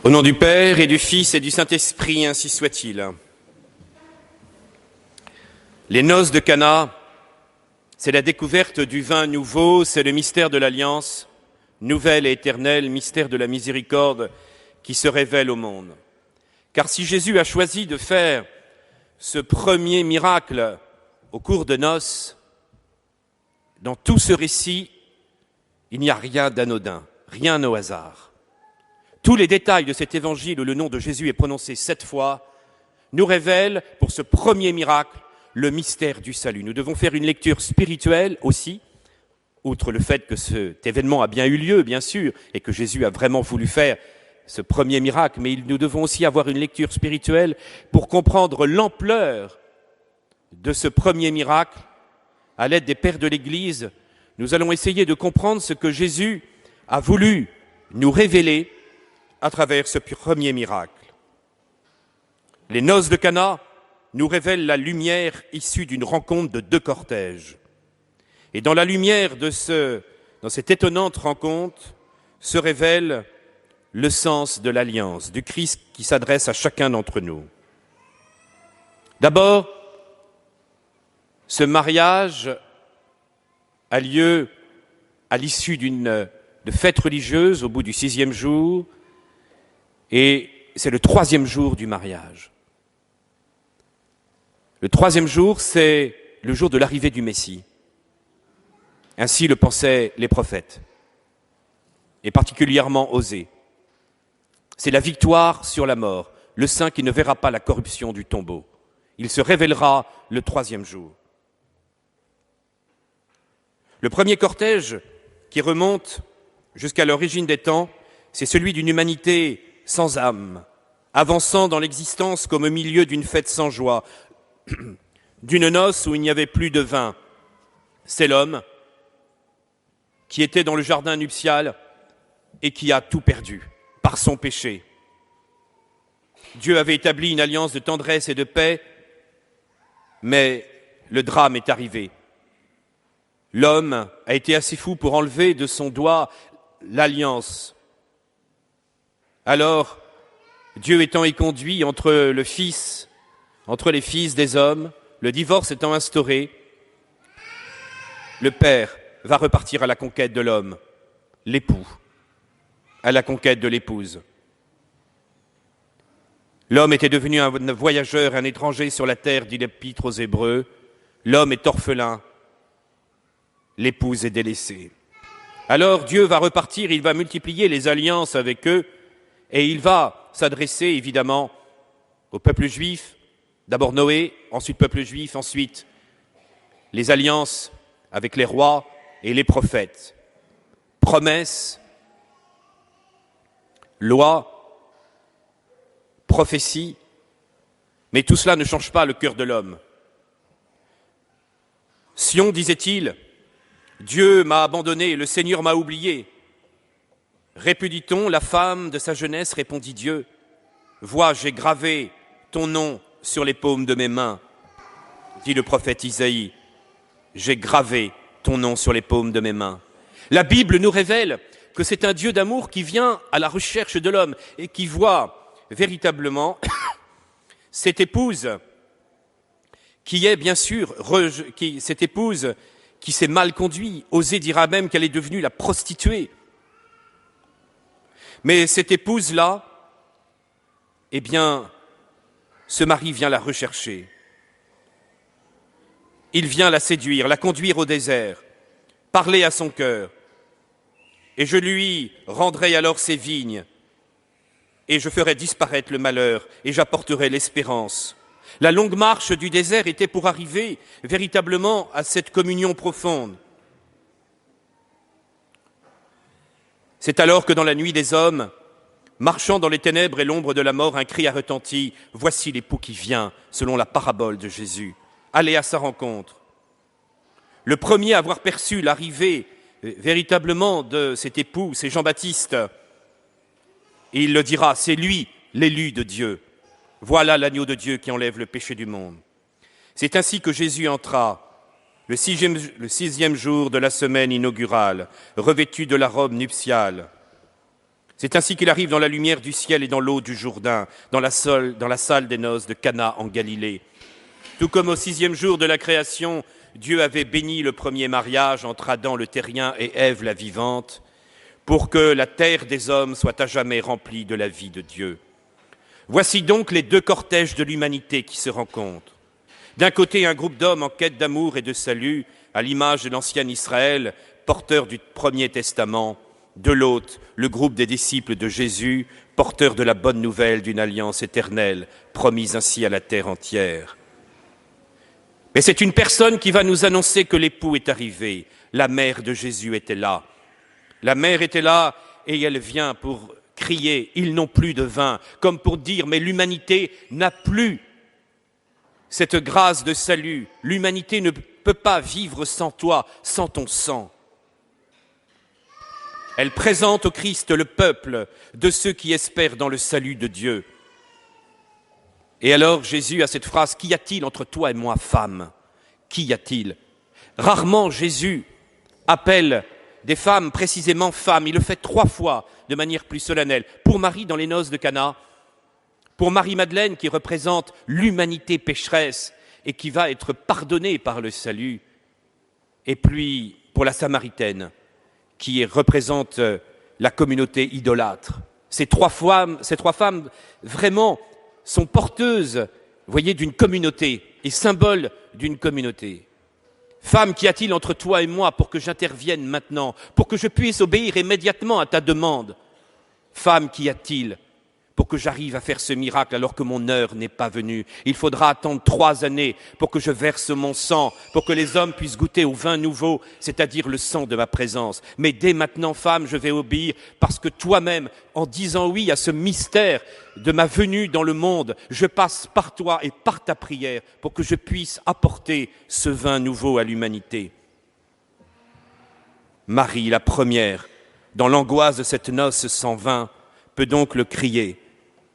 Au nom du Père et du Fils et du Saint-Esprit, ainsi soit-il. Les noces de Cana, c'est la découverte du vin nouveau, c'est le mystère de l'alliance, nouvelle et éternelle, mystère de la miséricorde qui se révèle au monde. Car si Jésus a choisi de faire ce premier miracle au cours de noces, dans tout ce récit, il n'y a rien d'anodin, rien au hasard. Tous les détails de cet évangile où le nom de Jésus est prononcé 7 fois nous révèlent, pour ce premier miracle, le mystère du salut. Nous devons faire une lecture spirituelle aussi, outre le fait que cet événement a bien eu lieu, bien sûr, et que Jésus a vraiment voulu faire ce premier miracle, mais nous devons aussi avoir une lecture spirituelle pour comprendre l'ampleur de ce premier miracle. À l'aide des pères de l'Église, nous allons essayer de comprendre ce que Jésus a voulu nous révéler à travers ce premier miracle. Les noces de Cana nous révèlent la lumière issue d'une rencontre de 2 cortèges. Et dans la lumière dans cette étonnante rencontre, se révèle le sens de l'alliance, du Christ qui s'adresse à chacun d'entre nous. D'abord, ce mariage a lieu à l'issue de fête religieuse au bout du 6e jour, et c'est le 3e jour du mariage. Le 3e jour, c'est le jour de l'arrivée du Messie. Ainsi le pensaient les prophètes, et particulièrement Osée. C'est la victoire sur la mort, le saint qui ne verra pas la corruption du tombeau. Il se révélera le 3e jour. Le premier cortège qui remonte jusqu'à l'origine des temps, c'est celui d'une humanité sans âme, avançant dans l'existence comme au milieu d'une fête sans joie, d'une noce où il n'y avait plus de vin. C'est l'homme qui était dans le jardin nuptial et qui a tout perdu par son péché. Dieu avait établi une alliance de tendresse et de paix, mais le drame est arrivé. L'homme a été assez fou pour enlever de son doigt l'alliance. Alors, Dieu étant éconduit entre les fils des hommes, le divorce étant instauré, le Père va repartir à la conquête de l'homme, l'époux, à la conquête de l'épouse. L'homme était devenu un voyageur, un étranger sur la terre, dit l'Épître aux Hébreux. L'homme est orphelin, l'épouse est délaissée. Alors Dieu va repartir, il va multiplier les alliances avec eux, et il va s'adresser évidemment au peuple juif, d'abord Noé, ensuite peuple juif, ensuite les alliances avec les rois et les prophètes. Promesses, loi, prophétie, mais tout cela ne change pas le cœur de l'homme. Sion, disait-il, Dieu m'a abandonné, le Seigneur m'a oublié. Répudie-t-on la femme de sa jeunesse, répondit Dieu. Vois, j'ai gravé ton nom sur les paumes de mes mains, dit le prophète Isaïe. J'ai gravé ton nom sur les paumes de mes mains. La Bible nous révèle que c'est un Dieu d'amour qui vient à la recherche de l'homme et qui voit véritablement cette épouse qui est bien sûr, cette épouse qui s'est mal conduite. Osée dira même qu'elle est devenue la prostituée. Mais cette épouse-là, eh bien, ce mari vient la rechercher. Il vient la séduire, la conduire au désert, parler à son cœur. Et je lui rendrai alors ses vignes, et je ferai disparaître le malheur, et j'apporterai l'espérance. La longue marche du désert était pour arriver véritablement à cette communion profonde. C'est alors que dans la nuit des hommes, marchant dans les ténèbres et l'ombre de la mort, un cri a retenti « Voici l'époux qui vient », selon la parabole de Jésus. Allez à sa rencontre. Le premier à avoir perçu l'arrivée véritablement de cet époux, c'est Jean-Baptiste. Et il le dira, c'est lui, l'élu de Dieu. Voilà l'agneau de Dieu qui enlève le péché du monde. C'est ainsi que Jésus entra, le 6e jour de la semaine inaugurale, revêtu de la robe nuptiale. C'est ainsi qu'il arrive dans la lumière du ciel et dans l'eau du Jourdain, dans la salle des noces de Cana en Galilée. Tout comme au 6e jour de la création, Dieu avait béni le premier mariage entre Adam le terrien et Ève la vivante, pour que la terre des hommes soit à jamais remplie de la vie de Dieu. Voici donc les deux cortèges de l'humanité qui se rencontrent. D'un côté, un groupe d'hommes en quête d'amour et de salut, à l'image de l'ancien Israël, porteur du Premier Testament. De l'autre, le groupe des disciples de Jésus, porteurs de la bonne nouvelle d'une alliance éternelle, promise ainsi à la terre entière. Mais c'est une personne qui va nous annoncer que l'époux est arrivé. La mère de Jésus était là. La mère était là et elle vient pour crier « Ils n'ont plus de vin », comme pour dire « Mais l'humanité n'a plus cette grâce de salut. L'humanité ne peut pas vivre sans toi, sans ton sang. » Elle présente au Christ le peuple de ceux qui espèrent dans le salut de Dieu. Et alors Jésus a cette phrase, « Qu'y a-t-il entre toi et moi, femme ? Qu'y a-t-il » Rarement Jésus appelle des femmes précisément femmes. Il le fait 3 fois de manière plus solennelle. Pour Marie dans les noces de Cana, pour Marie-Madeleine qui représente l'humanité pécheresse et qui va être pardonnée par le salut, et puis pour la Samaritaine qui représente la communauté idolâtre. Ces trois femmes vraiment sont porteuses, vous voyez, d'une communauté et symboles d'une communauté. Femme, qu'y a-t-il entre toi et moi pour que j'intervienne maintenant, pour que je puisse obéir immédiatement à ta demande? Femme, qu'y a-t-il pour que j'arrive à faire ce miracle alors que mon heure n'est pas venue? Il faudra attendre 3 années pour que je verse mon sang, pour que les hommes puissent goûter au vin nouveau, c'est-à-dire le sang de ma présence. Mais dès maintenant, femme, je vais obéir parce que toi-même, en disant oui à ce mystère de ma venue dans le monde, je passe par toi et par ta prière pour que je puisse apporter ce vin nouveau à l'humanité. Marie, la première, dans l'angoisse de cette noce sans vin, peut donc le crier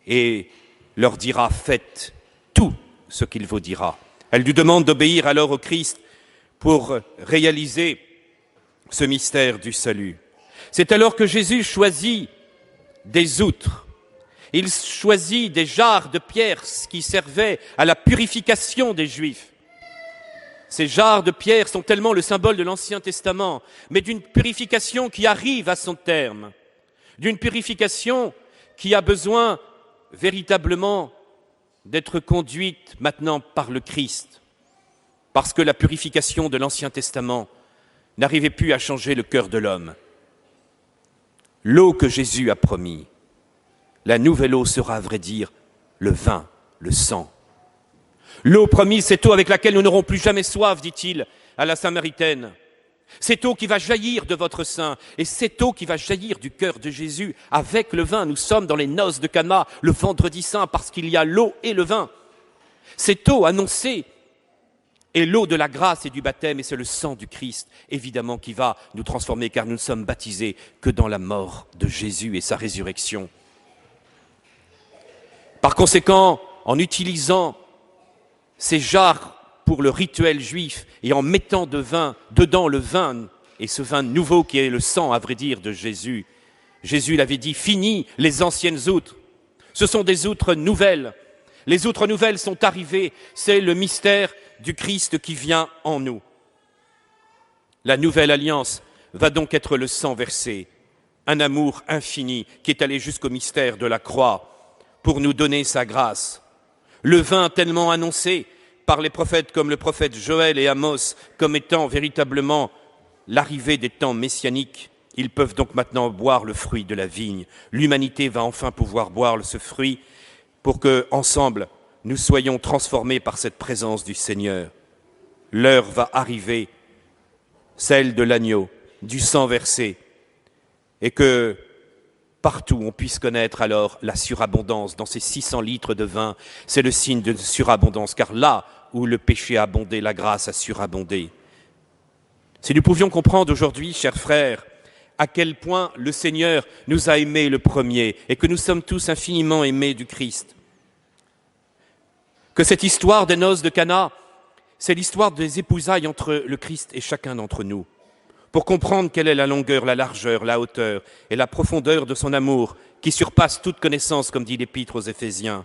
et leur dira « Faites tout ce qu'il vous dira ». Elle lui demande d'obéir alors au Christ pour réaliser ce mystère du salut. C'est alors que Jésus choisit des outres. Il choisit des jarres de pierre qui servaient à la purification des Juifs. Ces jarres de pierre sont tellement le symbole de l'Ancien Testament, mais d'une purification qui arrive à son terme, d'une purification qui a besoin véritablement d'être conduite maintenant par le Christ, parce que la purification de l'Ancien Testament n'arrivait plus à changer le cœur de l'homme. L'eau que Jésus a promis, la nouvelle eau sera, à vrai dire, le vin, le sang. L'eau promise, cette eau avec laquelle nous n'aurons plus jamais soif, dit-il à la Samaritaine. Cette eau qui va jaillir de votre sein, et cette eau qui va jaillir du cœur de Jésus avec le vin. Nous sommes dans les noces de Cana, le vendredi saint, parce qu'il y a l'eau et le vin. Cette eau annoncée est l'eau de la grâce et du baptême, et c'est le sang du Christ, évidemment, qui va nous transformer, car nous ne sommes baptisés que dans la mort de Jésus et sa résurrection. Par conséquent, en utilisant ces jarres pour le rituel juif et en mettant dedans le vin, et ce vin nouveau qui est le sang, à vrai dire, de Jésus. Jésus l'avait dit, fini les anciennes outres. Ce sont des outres nouvelles. Les outres nouvelles sont arrivées. C'est le mystère du Christ qui vient en nous. La nouvelle alliance va donc être le sang versé, un amour infini qui est allé jusqu'au mystère de la croix pour nous donner sa grâce. Le vin tellement annoncé par les prophètes comme le prophète Joël et Amos comme étant véritablement l'arrivée des temps messianiques, ils peuvent donc maintenant boire le fruit de la vigne. L'humanité va enfin pouvoir boire ce fruit pour que, ensemble, nous soyons transformés par cette présence du Seigneur. L'heure va arriver, celle de l'agneau, du sang versé, et que partout on puisse connaître alors la surabondance. Dans ces 600 litres de vin, c'est le signe de surabondance, car là où le péché a abondé, la grâce a surabondé. Si nous pouvions comprendre aujourd'hui, chers frères, à quel point le Seigneur nous a aimés le premier et que nous sommes tous infiniment aimés du Christ, que cette histoire des noces de Cana, c'est l'histoire des épousailles entre le Christ et chacun d'entre nous. pour comprendre quelle est la longueur, la largeur, la hauteur et la profondeur de son amour, qui surpasse toute connaissance, comme dit l'Épître aux Éphésiens.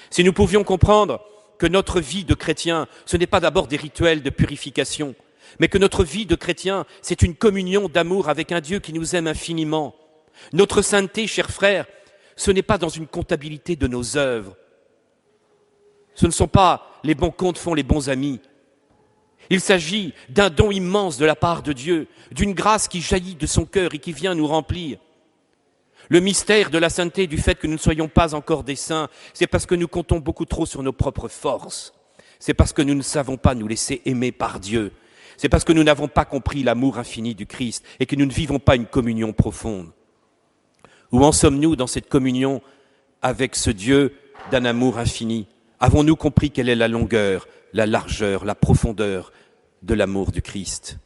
Si nous pouvions comprendre que notre vie de chrétien, ce n'est pas d'abord des rituels de purification, mais que notre vie de chrétien, c'est une communion d'amour avec un Dieu qui nous aime infiniment. Notre sainteté, chers frères, ce n'est pas dans une comptabilité de nos œuvres. Ce ne sont pas les bons comptes font les bons amis. Il s'agit d'un don immense de la part de Dieu, d'une grâce qui jaillit de son cœur et qui vient nous remplir. Le mystère de la sainteté, du fait que nous ne soyons pas encore des saints, c'est parce que nous comptons beaucoup trop sur nos propres forces. C'est parce que nous ne savons pas nous laisser aimer par Dieu. C'est parce que nous n'avons pas compris l'amour infini du Christ et que nous ne vivons pas une communion profonde. Où en sommes-nous dans cette communion avec ce Dieu d'un amour infini? Avons-nous compris quelle est la longueur, la largeur, la profondeur de l'amour du Christ?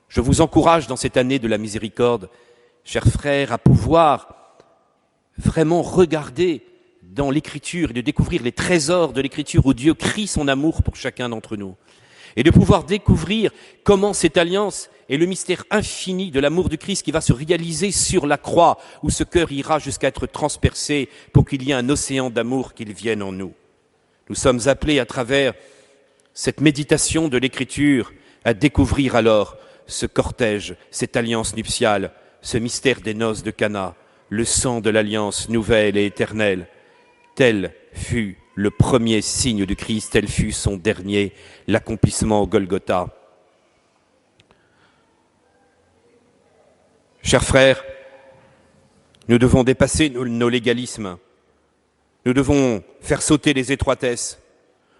Je vous encourage dans cette année de la miséricorde, chers frères, à pouvoir vraiment regarder dans l'Écriture et de découvrir les trésors de l'Écriture où Dieu crie son amour pour chacun d'entre nous. Et de pouvoir découvrir comment cette alliance est le mystère infini de l'amour du Christ qui va se réaliser sur la croix, où ce cœur ira jusqu'à être transpercé pour qu'il y ait un océan d'amour qui vienne en nous. Nous sommes appelés à travers cette méditation de l'Écriture à découvrir alors ce cortège, cette alliance nuptiale, ce mystère des noces de Cana, le sang de l'alliance nouvelle et éternelle. Tel fut le premier signe du Christ, tel fut son dernier, l'accomplissement au Golgotha. Chers frères, nous devons dépasser nos légalismes. Nous devons faire sauter les étroitesses.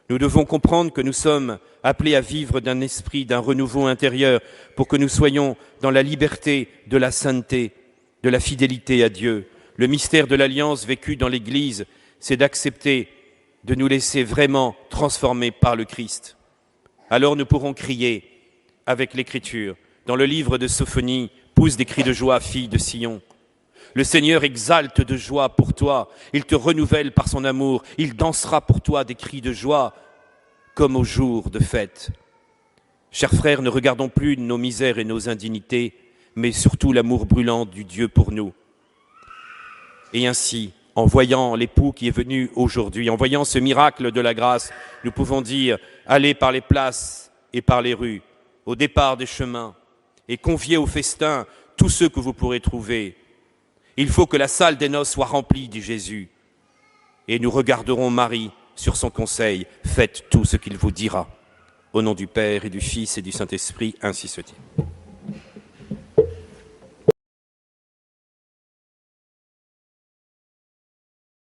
Nous devons comprendre que nous sommes appelés à vivre d'un esprit, d'un renouveau intérieur pour que nous soyons dans la liberté de la sainteté, de la fidélité à Dieu. Le mystère de l'alliance vécu dans l'Église, c'est d'accepter de nous laisser vraiment transformer par le Christ. Alors nous pourrons crier avec l'Écriture. Dans le livre de Sophonie, pousse des cris de joie, fille de Sion. Le Seigneur exalte de joie pour toi, il te renouvelle par son amour, il dansera pour toi des cris de joie comme au jour de fête. Chers frères, ne regardons plus nos misères et nos indignités, mais surtout l'amour brûlant du Dieu pour nous. Et ainsi, en voyant l'époux qui est venu aujourd'hui, en voyant ce miracle de la grâce, nous pouvons dire « Allez par les places et par les rues, au départ des chemins, et conviez au festin tous ceux que vous pourrez trouver. Il faut que la salle des noces soit remplie, dit Jésus. Et nous regarderons Marie sur son conseil. Faites tout ce qu'il vous dira. Au nom du Père et du Fils et du Saint-Esprit, ainsi soit-il.